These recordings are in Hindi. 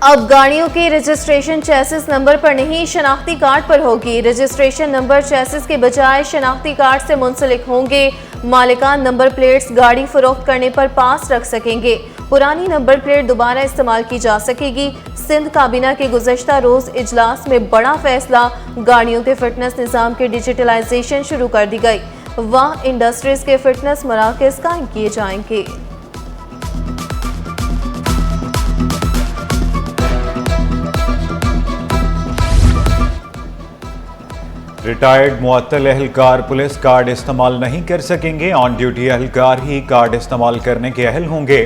अब गाड़ियों की रजिस्ट्रेशन चेसिस नंबर पर नहीं, शनाख्ती कार्ड पर होगी। रजिस्ट्रेशन नंबर चेसिस के बजाय शनाख्ती कार्ड से मुंसलिक होंगे। मालिकान नंबर प्लेट्स गाड़ी फरोख्त करने पर पास रख सकेंगे। पुरानी नंबर प्लेट दोबारा इस्तेमाल की जा सकेगी। सिंध काबीना के गुज़श्ता रोज इजलास में बड़ा फैसला, गाड़ियों के फिटनेस निज़ाम की डिजिटलाइजेशन शुरू कर दी गई। वहाँ इंडस्ट्रीज के फिटनेस मराकज़ कायम किए जाएंगे। रिटायर्ड मुअत्तल एहलकार पुलिस कार्ड इस्तेमाल नहीं कर सकेंगे। ऑन ड्यूटी एहलकार ही कार्ड इस्तेमाल करने के अहल होंगे।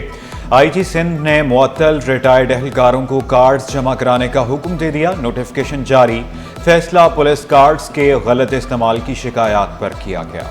आईजी सिंध ने मुअत्तल रिटायर्ड एहलकारों को कार्ड्स जमा कराने का हुक्म दे दिया। नोटिफिकेशन जारी। फैसला पुलिस कार्ड्स के गलत इस्तेमाल की शिकायत पर किया गया।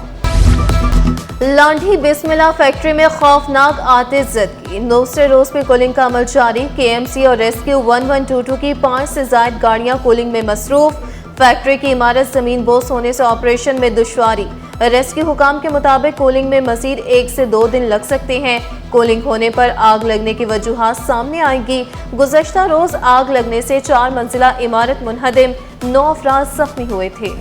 लांढी बिस्मिल्लाह फैक्ट्री में खौफनाक आतिश ज़दगी। दूसरे रोज पे कूलिंग का अमल जारी। केएमसी और रेस्क्यू 1122 की 5 से ज्यादा गाड़ियां कूलिंग में मसरूफ। फैक्ट्री की इमारत जमीन बोस होने से ऑपरेशन में दुश्वारी। रेस्क्यू हुकाम के मुताबिक कूलिंग में मजीद 1 से 2 दिन लग सकते हैं। कूलिंग होने पर आग लगने की वजूहात सामने आएंगी। गुज़श्ता रोज आग लगने से 4 मंजिला इमारत मुनहदिम, 9 अफराद जख्मी हुए थे।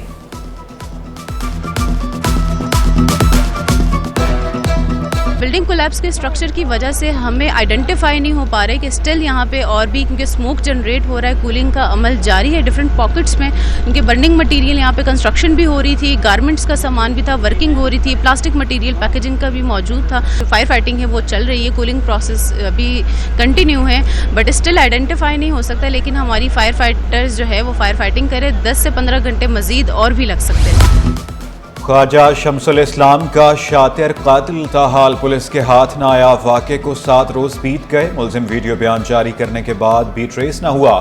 बिल्डिंग कोलैप्स के स्ट्रक्चर की वजह से हमें आइडेंटिफाई नहीं हो पा रहे कि स्टिल यहाँ पे और भी, क्योंकि स्मोक जनरेट हो रहा है, कूलिंग का अमल जारी है डिफरेंट पॉकेट्स में, क्योंकि बर्निंग मटेरियल यहाँ पे कंस्ट्रक्शन भी हो रही थी, गारमेंट्स का सामान भी था, वर्किंग हो रही थी, प्लास्टिक मटेरियल पैकेजिंग का भी मौजूद था। फायर फाइटिंग है वो चल रही है, कूलिंग प्रोसेस अभी कंटिन्यू है, बट स्टिल आइडेंटिफाई नहीं हो सकता। लेकिन हमारी फायर फाइटर्स जो है वो फायर फाइटिंग करे। 10 से 15 घंटे मजीद और भी लग सकते हैं। ख्वाजा शमसुल इस्लाम का शातिर कातिल ताहाल पुलिस के हाथ न आया। वाक़े को 7 रोज बीत गए। मुलजिम वीडियो बयान जारी करने के बाद भी ट्रेस न हुआ।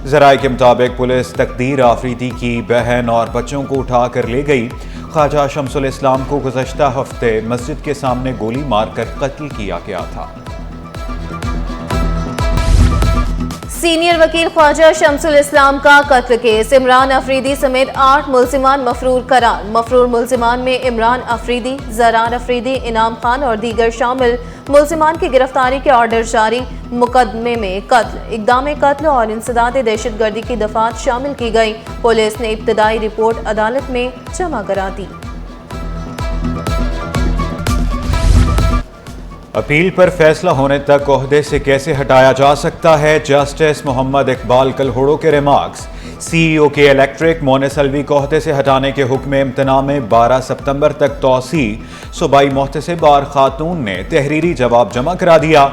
ज़राए के मुताबिक पुलिस तकदीर आफरीदी की बहन और बच्चों को उठा कर ले गई। ख्वाजा शमसुल इस्लाम को गुज़श्ता हफ्ते मस्जिद के सामने गोली मारकर कत्ल किया गया था। सीनियर वकील ख्वाजा शमसुल इस्लाम का कत्ल केस। इमरान अफरीदी समेत 8 मुल्जिमान मफरूर करार। मफरूर मुल्जिमान में इमरान अफरीदी, ज़रार अफरीदी, इनाम खान और दीगर शामिल। मुल्जिमान की गिरफ्तारी के ऑर्डर जारी। मुकदमे में कत्ल, इक़दाम कत्ल और इंसदाद दहशतगर्दी की दफात शामिल की गई। पुलिस ने इब्तदाई रिपोर्ट अदालत में जमा करा दी। अपील पर फैसला होने तक ओहदे से कैसे हटाया जा सकता है, जस्टिस मोहम्मद इकबाल कलहोड़ो के रिमार्क्स। सीईओ के इलेक्ट्रिक मोनिस अलवी को ओहदे से हटाने के हुक्म इम्तना में 12 सितंबर तक तोसी। सूबाई मोहतसिब और खातून ने तहरीरी जवाब जमा करा दिया।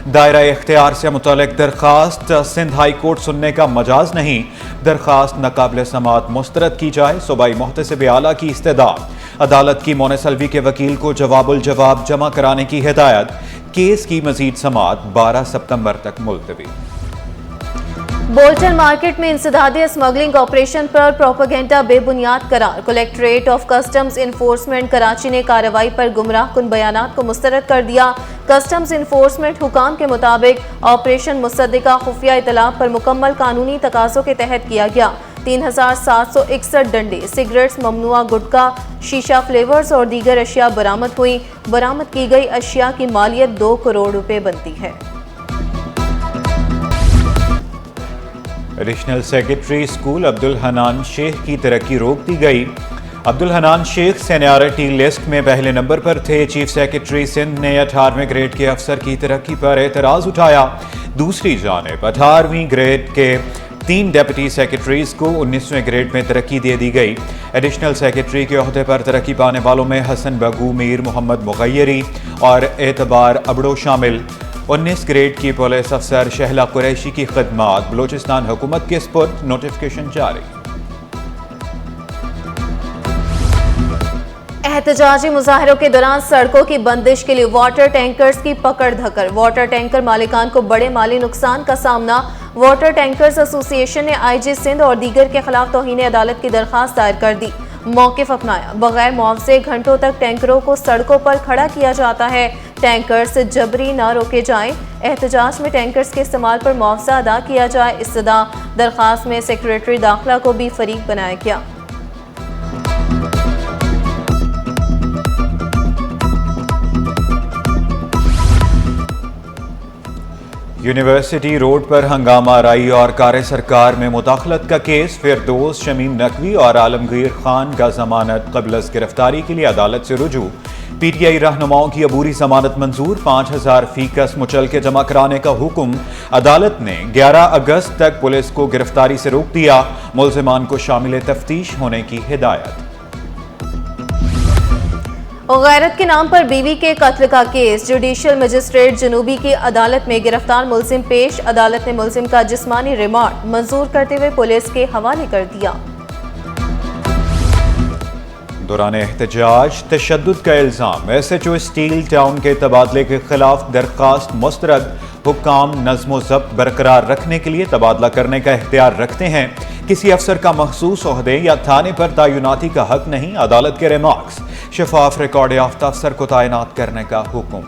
दायरा इख्तियार से मुतल्लिक दरखास्त सिंध हाई कोर्ट सुनने का मजाज नहीं। दरखास्त नाकाबिल समाअत मुस्तरद की जाए। सूबाई मोहतसिब आला की इस्तदा। अदालत की मोनिस अलवी के वकील को जवाबुल जवाब जमा कराने की हिदायत। केस की मजीद समाअत 12 सितंबर तक मुलतवी। बोल्टन मार्केट में इंसदादी स्मगलिंग ऑपरेशन पर प्रोपेगेंडा बेबुनियाद करार। Collectorate of customs enforcement Karachi ने कार्रवाई पर गुमराह कुन बयानात को मुस्तरद कर दिया। कस्टम्स इन्फोर्समेंट हुकाम के मुताबिक ऑपरेशन मुसद्दिका खुफिया इतलाब पर मुकम्मल कानूनी तकाज़ों के तहत किया गया। 3761 डंडे, सिगरेट्स, ममनुआ गुटखा, शीशा फ्लेवर्स और दीगर अशिया बरामद हुई। बरामद की गई अशिया की मालियत 2 करोड़ रुपए बनती है। Additional secretary school Abdul Hanan Sheikh की तरक्की रोक दी गई। अब्दुल हनान शेख सीनियरिटी लिस्ट में पहले नंबर पर थे। चीफ सेक्रेटरी सिंध ने 18वें ग्रेड के अफसर की तरक्की पर एतराज उठाया। दूसरी जानिब 18वीं ग्रेड के 3 डेप्यूटी सेक्रेटरीज को 19वें ग्रेड में तरक्की दे दी गई। एडिशनल सेक्रेटरी के ओहदे पर तरक्की पाने वालों में हसन बगू, मीर मोहम्मद मुगैयरी और एतबार अबड़ो शामिल। 19 ग्रेड की पुलिस अफसर शहला कुरैशी की खिदमत बलूचिस्तान हुकूमत के स्पुर्द। नोटिफिकेशन जारी। एहतजाजी मुजाहरों के दौरान सड़कों की बंदिश के लिए वाटर टैंकर्स की पकड़ धक्कर। वाटर टैंकर मालिकान को बड़े माली नुकसान का सामना। वाटर टैंकर्स एसोसिएशन ने आईजी सिंध और दीगर के खिलाफ तौहीन अदालत की दरखास्त दायर कर दी। मौक़िफ़ अपनाया। बगैर मुआवजे घंटों तक टैंकरों को सड़कों पर खड़ा किया जाता है। टैंकर्स जबरी न रोके जाएं। एहतजाज में टैंकर्स के इस्तेमाल पर मुआवजा अदा किया जाए। इस्तदा दरखास्त में सेक्रेटरी दाखिला को भी फरीक बनाया गया। यूनिवर्सिटी रोड पर हंगामा आराई और कार्य सरकार में मुदाखलत का केस। फिरदौस, शमीम नकवी और आलमगीर खान का जमानत कबल गिरफ्तारी के लिए अदालत से रुजू। पीटीआई रहनुमाओं की अबूरी जमानत मंजूर। 5000 फीकस मुचल के जमा कराने का हुक्म। अदालत ने 11 अगस्त तक पुलिस को गिरफ्तारी से रोक दिया। मुल्जिमान को शामिल तफ्तीश होने की हिदायत। गैरत के नाम पर बीवी के कत्ल का केस। जुडिशियल मजिस्ट्रेट जनूबी की अदालत में गिरफ्तार मुल्जिम पेश। अदालत ने मुल्जिम का जिस्मानी रिमांड मंजूर करते हुए पुलिस के हवाले कर दिया। दौरान एहतजाज तशद्दुद का इल्जाम। SHO स्टील टाउन के तबादले के खिलाफ दरखास्त मुस्तरद। हुक्काम नज़्म व ज़ब्त बरकरार रखने के लिए तबादला करने का इख्तियार रखते हैं। किसी अफसर का मखसूस ओहदे या थाने पर तैनाती का हक नहीं। अदालत के रिमार्क्स। शफाफ रिकॉर्ड याफ्ता अफसर को तैनात करने का हुक्म।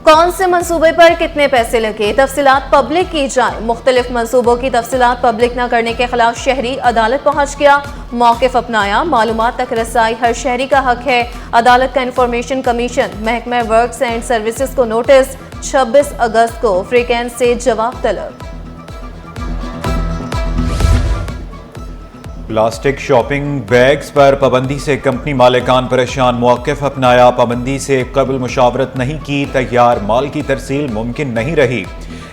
कौन से मंसूबे पर कितने पैसे लगे, तफसीलात पब्लिक की जाए। मुख्तलिफ मंसूबों की तफसीलात पब्लिक न करने के खिलाफ शहरी अदालत पहुंच गया। मौक़िफ़ अपनाया। मालूमात तक रसाई हर शहरी का हक है। अदालत का इंफॉर्मेशन कमीशन महकमा वर्क्स एंड सर्विसेज को नोटिस। 26 अगस्त को फ्रीकेंस से जवाब तलब। प्लास्टिक शॉपिंग बैग्स पर पाबंदी से कंपनी मालिकान परेशान। मौक़िफ़ अपनाया। पाबंदी से कबल मुशावरत नहीं की। तैयार माल की तरसील मुमकिन नहीं रही।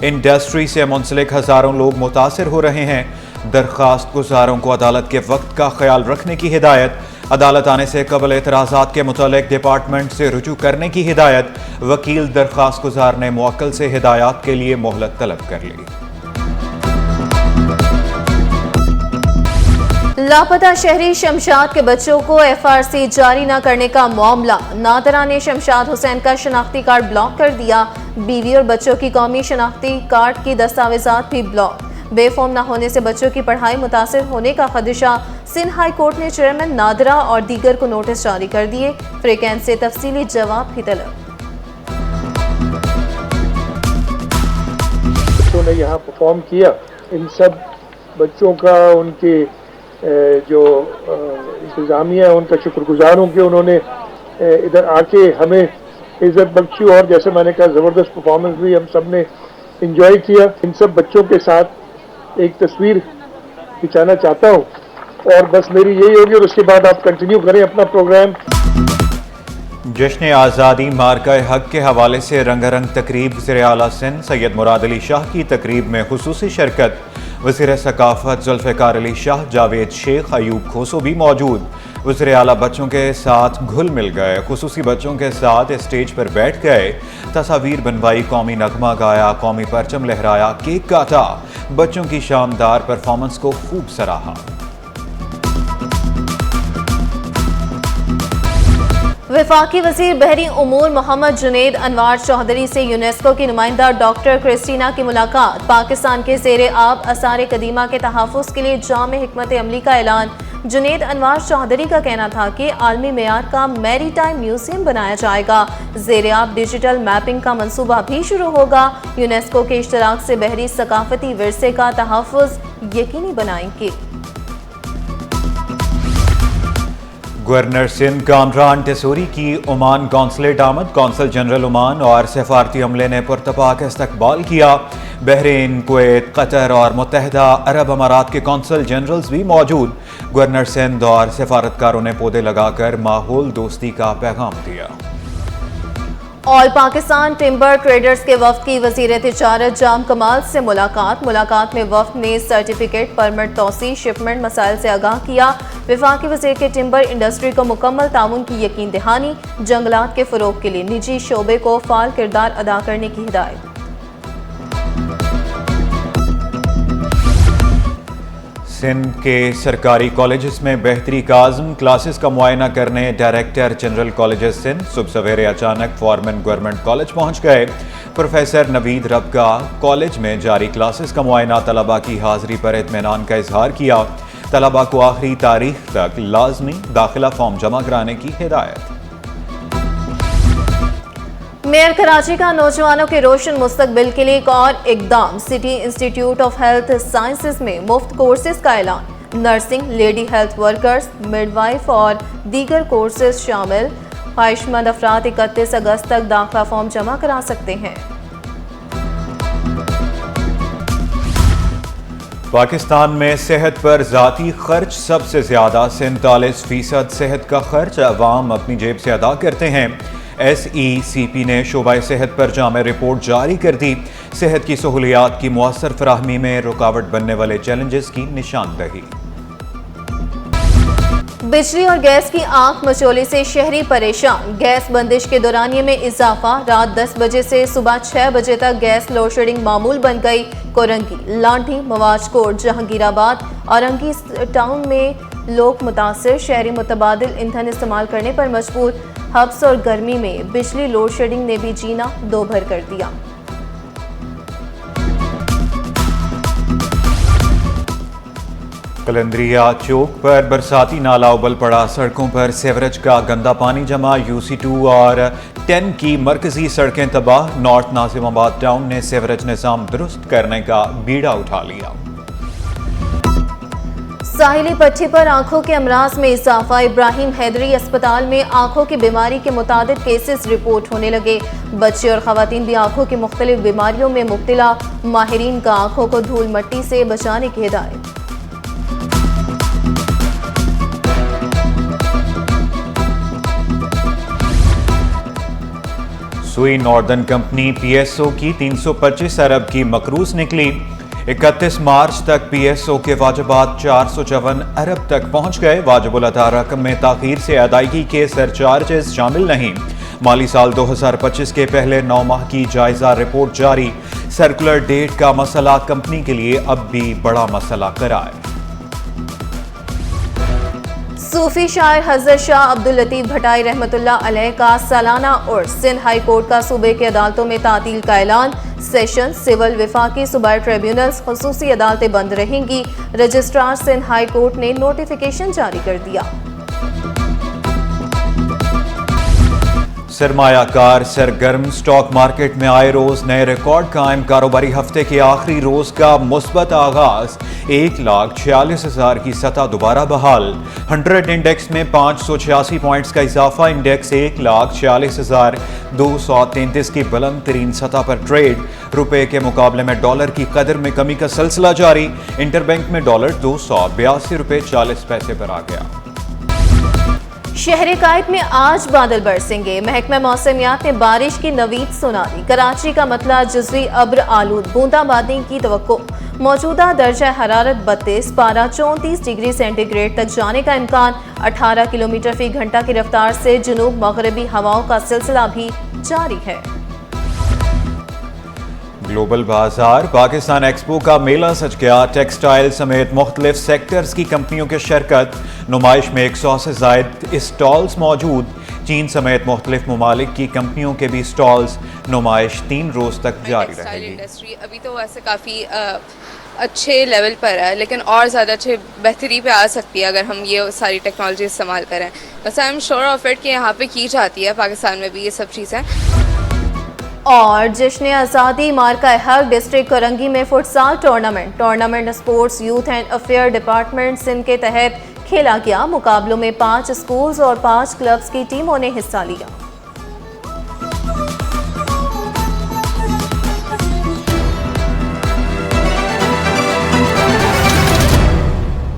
इंडस्ट्री से मुंसलिक हज़ारों लोग मुतासिर हो रहे हैं। दरख्वास्त गुजारों को अदालत के वक्त का ख्याल रखने की हिदायत। अदालत आने से कबल एतराज़ात के मुतालिक डिपार्टमेंट से रुजू करने की हिदायत। वकील दरख्वास्त गुजार ने मुवक्किल से हिदायत के लिए मोहलत तलब कर ली। लापता शहरी शमशाद के बच्चों को FRC जारी न करने का मामला। नादरा ने शमशाद हुसैन का शनाख्ती कार्ड ब्लॉक कर दिया। बीवी और बच्चों की कौमी शनाख्ती कार्ड की दस्तावेजात भी ब्लॉक। बेफॉर्म न होने से बच्चों की पढ़ाई मुतासिर होने का खदशा। सिंध हाई कोर्ट ने चेयरमैन नादरा और दीगर को नोटिस जारी कर दिए। फ्रीकेंस से तफसीली जवाब भी तलब। बच्चों ने यहाँ परफॉर्म किया। इन सब बच्चों का उनके जो इंतज़ामिया है उनका शुक्रगुजार हूँ कि उन्होंने इधर आके हमें इज्जत बख्शी और जैसे मैंने कहा ज़बरदस्त परफॉर्मेंस भी हम सब ने इंजॉय किया। इन सब बच्चों के साथ एक तस्वीर खिंचाना चाहता हूँ और बस मेरी यही होगी और उसके बाद आप कंटिन्यू करें अपना प्रोग्राम। जश्न आज़ादी मार्का हक के हवाले से रंगारंग तकरीब। वज़ीर आला सिंध सैयद मुराद अली शाह की तकरीब में खुसूसी शिरकत। वज़ीर सकाफत जुल्फ़िकार अली शाह, जावेद शेख, अयूब खोसो भी मौजूद। वज़ीर आला बच्चों के साथ घुल मिल गए। खुसूसी बच्चों के साथ स्टेज पर बैठ गए। तस्वीर बनवाई, कौमी नगमा गाया, कौमी परचम लहराया, केक काटा। बच्चों की शानदार परफॉर्मेंस को खूब सराहा। वफाकी वज़ीर बहरी उमूर मोहम्मद जुनैद अनवार चौधरी से यूनेस्को की नुमाइंदा डॉक्टर क्रिस्टीना की मुलाकात। पाकिस्तान के ज़ेरे आब आसार कदीमा के तहफ़्फ़ुज़ के लिए जाम हिकमत अमली का ऐलान। जुनैद अनवार चौधरी का कहना था कि आलमी मेयार का मैरी टाइम म्यूजियम बनाया जाएगा। ज़ेरे आब डिजिटल मैपिंग का मंसूबा भी शुरू होगा। यूनेस्को के इश्तराक से बहरी सकाफती विरसे का तहफ़्फ़ुज़ यकीनी बनाएंगे। गवर्नर सिंध कामरान टेसूरी की ओमान कौंसलेट आमद। कौंसल जनरल ओमान और सफारती अमले ने पुरतपाक इस्तकबाल किया। बहरीन, कुवैत, कतर और मुत्तहदा अरब अमारात के कौंसल जनरल्स भी मौजूद। गवर्नर सिंध और सफारतकारों ने पौधे लगाकर माहौल दोस्ती का पैगाम दिया। ऑल पाकिस्तान टिम्बर ट्रेडर्स के वफ्द की वज़ीर तिजारत जाम कमाल से मुलाकात में वफ्द ने सर्टिफिकेट, परमिट, तौसी, शिपमेंट मसाइल से आगाह किया। वफाकी वज़ीर के टिम्बर इंडस्ट्री को मुकम्मल ताउन की यकीन दहानी। जंगलात के फ़रोग के लिए निजी शोबे को फ़ाल किरदार अदा करने की हिदायत। सिंध के सरकारी कॉलेजेस में बेहतरी का आज़म। क्लासेस का मुआयना करने डायरेक्टर जनरल कॉलेजेस सिंध सुबह सवेरे अचानक फॉर्मन गवर्नमेंट कॉलेज पहुंच गए। प्रोफेसर नवीद रबका कॉलेज में जारी क्लासेस का मुआयना, तलबा की हाजिरी पर इत्मीनान का इजहार किया। तलबा को आखिरी तारीख तक लाजमी दाखिला फॉर्म जमा कराने की हिदायत। मेयर कराची का नौजवानों के रोशन मुस्तकबिल के लिए एक और इकदाम। City institute of health sciences में मुफ्त कोर्सेज का ऐलान। Nursing, lady health workers, midwife और दीगर कोर्सेज शामिल। ख्वाहिशमंद अफराद 31 अगस्त तक दाखिला फॉर्म जमा करा सकते हैं। पाकिस्तान में सेहत पर जाती खर्च सबसे ज्यादा 47% सेहत का खर्च अवाम अपनी जेब से अदा करते हैं। SECP ने शोबा सेहत पर जामे रिपोर्ट जारी कर दी। सेहत की सहूलियात की मुअस्सर फराहमी में रुकावट बनने वाले चैलेंजेस की निशानदही। बिजली और गैस की आंख मचोले से शहरी परेशान। गैस बंदिश के दौरानिये में इजाफा। रात 10 बजे से सुबह 6 बजे तक गैस लोड शेडिंग मामूल बन गई। कोरंगी, लांठी, मवाजकोट, जहांगीराबाद, औरंगी टाउन में लोग मुतासिर। शहरी मुतबादिल ईंधन इस्तेमाल करने पर मजबूर। हब्स और गर्मी में बिजली लोड शेडिंग ने भी जीना दो भर कर दिया। कलंदरिया चौक पर बरसाती नाला उबल पड़ा। सड़कों पर सेवरेज का गंदा पानी जमा। UC2 और 10 की मरकजी सड़कें तबाह। नॉर्थ नाजिमाबाद टाउन ने सेवरेज निज़ाम दुरुस्त करने का बीड़ा उठा लिया। साहिली पट्टी पर आंखों के अमराज में इजाफा। इब्राहिम हैदरी अस्पताल में आंखों की बीमारी के मुताबिक केसेस रिपोर्ट होने लगे। बच्चे और खवातीन भी आंखों की मुख्तलिफ बीमारियों में मुब्तला। माहिरीन का आंखों को धूल मट्टी से बचाने की हिदायत। सुई नॉर्दर्न कंपनी PSO की 325 अरब की मकरूज निकली। 31 मार्च तक PSO के वाजबात 454 अरब तक पहुंच गए। वाजिबुल अदा रकम में ताखीर से अदायगी के सरचार्जेस शामिल नहीं। माली साल 2025 के पहले 9 माह की जायजा रिपोर्ट जारी। सर्कुलर डेट का मसला कंपनी के लिए अब भी बड़ा मसला करार। सूफी शायर हजरत शाह अब्दुल लतीफ भटाई रहमतुल्लाह अलैह का सालाना उर्स। सिंध हाई कोर्ट का सूबे की अदालतों में तातील का ऐलान। सेशन, सिविल, विफाकी सूबाई ट्रिब्यूनल्स, खुसूसी अदालतें बंद रहेंगी। रजिस्ट्रार सिंध हाई कोर्ट ने नोटिफिकेशन जारी कर दिया। सरमायाकार सरगर्म। स्टॉक मार्केट में आए रोज नए रिकॉर्ड कायम। कारोबारी हफ्ते के आखिरी रोज का मुस्बत आगाज। 1,46,000 की सतह दोबारा बहाल। 100 इंडेक्स में 586 पॉइंट्स का इजाफा। इंडेक्स 1,46,233 की बुलंद तरीन सतह पर ट्रेड। रुपए के मुकाबले में डॉलर की कदर में कमी का सिलसिला जारी। इंटरबैंक में डॉलर 282 रुपए 40 पैसे पर आ गया। शहर कायद में आज बादल बरसेंगे। महकमा मौसमियात ने बारिश की नवीद सुना दी। कराची का मतला जुज़वी अब्र आलूद बूंदाबांदी की तवक्को। मौजूदा दर्जा हरारत 32, पारा 34 डिग्री सेंटीग्रेड तक जाने का इम्कान। 18 किलोमीटर फी घंटा की रफ्तार से जुनूब मगरबी हवाओं का सिलसिला भी जारी है। ग्लोबल बाजार। पाकिस्तान एक्सपो का मेला सज गया। टेक्सटाइल समेत मुख्तलिफ सेक्टर्स की कंपनियों की शिरकत। नुमाइश में 100 से जायद स्टॉल्स मौजूद। चीन समेत मुख्तलिफ ममालिक की कंपनियों के भी स्टॉल्स। नुमाइश 3 रोज तक जारी रहेगी। इंडस्ट्री अभी तो वैसे काफ़ी अच्छे लेवल पर है, लेकिन और ज़्यादा अच्छे बेहतरी पे आ सकती है अगर हम ये सारी टेक्नोलॉजी इस्तेमाल करें। बस I am sure of it कि यहाँ पे की जाती है पाकिस्तान में भी ये सब चीज़ें। और जश्न आज़ादी मार्का हक डिस्ट्रिक्ट करंगी में futsal tournament sports youth and affair department Sindh के तहत खेला गया। मुकाबलों में 5 स्कूल्स और 5 क्लब्स की टीमों ने हिस्सा लिया।